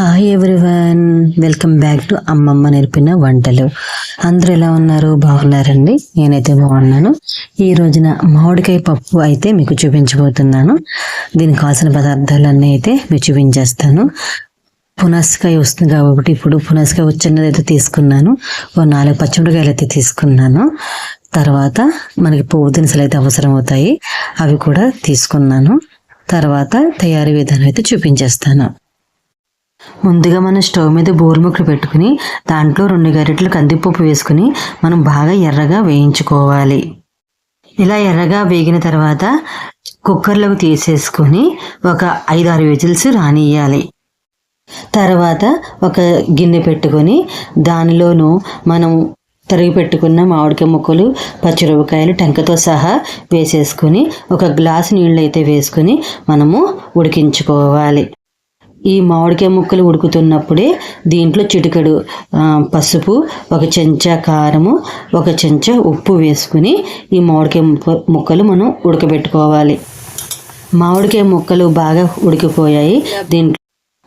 Hi everyone, welcome back to అమ్మమ్మ నేర్పిన వంటలు. అందరూ ఎలా ఉన్నారు? బాగున్నారండి? నేనైతే బాగున్నాను. ఈ రోజున మామిడికాయ పప్పు అయితే మీకు చూపించబోతున్నాను. దీనికి కావాల్సిన పదార్థాలన్నీ అయితే మీకు చూపించేస్తాను. పునసకాయ వస్తుంది కాబట్టి ఇప్పుడు పునసకాయ వచ్చినది అయితే తీసుకున్నాను. ఓ 4 పచ్చిమిరకాయలు అయితే తీసుకున్నాను. తర్వాత మనకి పోపు దినుసులు అయితే అవసరం అవుతాయి, అవి కూడా తీసుకున్నాను. తర్వాత తయారీ విధానం అయితే చూపించేస్తాను. ముందుగా మనం స్టవ్ మీద బోరుముక్కలు పెట్టుకుని దాంట్లో 2 గరిటెలు కందిపప్పు వేసుకుని మనం బాగా ఎర్రగా వేయించుకోవాలి. ఇలా ఎర్రగా వేగిన తర్వాత కుక్కర్లోకి తీసేసుకొని ఒక 5-6 విజిల్స్ రానియ్యాలి. తర్వాత ఒక గిన్నె పెట్టుకొని దానిలోనూ మనం తరిగి పెట్టుకున్న మామిడికాయ ముక్కలు, పచ్చిమిరపకాయలు టెంకతో సహా వేసేసుకొని ఒక గ్లాసు నీళ్ళు అయితే వేసుకొని మనము ఉడికించుకోవాలి. ఈ మామిడికాయ ముక్కలు ఉడుకుతున్నప్పుడే దీంట్లో చిటికెడు పసుపు, 1 చెంచా కారము, 1 చెంచా ఉప్పు వేసుకుని ఈ మామిడికాయ ముక్కలు మనం ఉడకబెట్టుకోవాలి. మామిడికాయ ముక్కలు బాగా ఉడికిపోయాయి. దీంట్లో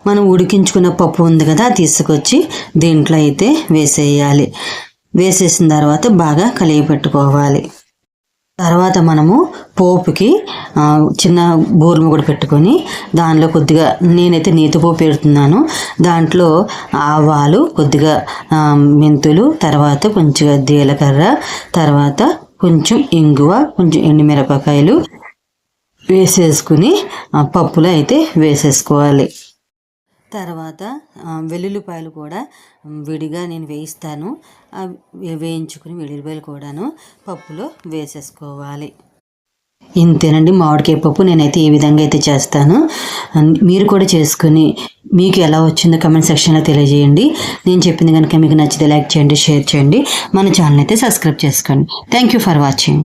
మనం ఉడికించుకున్న పప్పు ఉంది కదా, తీసుకొచ్చి దీంట్లో అయితే వేసేయాలి. వేసేసిన తర్వాత బాగా కలిగి పెట్టుకోవాలి. తర్వాత మనము పోపుకి చిన్న బోరుము కూడా పెట్టుకొని దానిలో కొద్దిగా నేనైతే నేతిపోపు పెడుతున్నాను. దాంట్లో ఆవాలు, కొద్దిగా మెంతులు, తర్వాత కొంచెం జీలకర్ర, తర్వాత కొంచెం ఇంగువ, కొంచెం ఎండుమిరపకాయలు వేసేసుకుని పప్పులో అయితే వేసేసుకోవాలి. తర్వాత వెల్లుల్లిపాయలు కూడా విడిగా నేను వేయిస్తాను. వేయించుకుని వెల్లుల్లిపాయలు కూడాను పప్పులో వేసేసుకోవాలి. ఇంతేనండి మామిడికాయ పప్పు. నేనైతే ఈ విధంగా అయితే చేస్తాను. మీరు కూడా చేసుకుని మీకు ఎలా వచ్చిందో కమెంట్ సెక్షన్లో తెలియజేయండి. నేను చెప్పింది కనుక మీకు నచ్చితే లైక్ చేయండి, షేర్ చేయండి, మన ఛానల్ అయితే సబ్స్క్రైబ్ చేసుకోండి. Thank you for watching.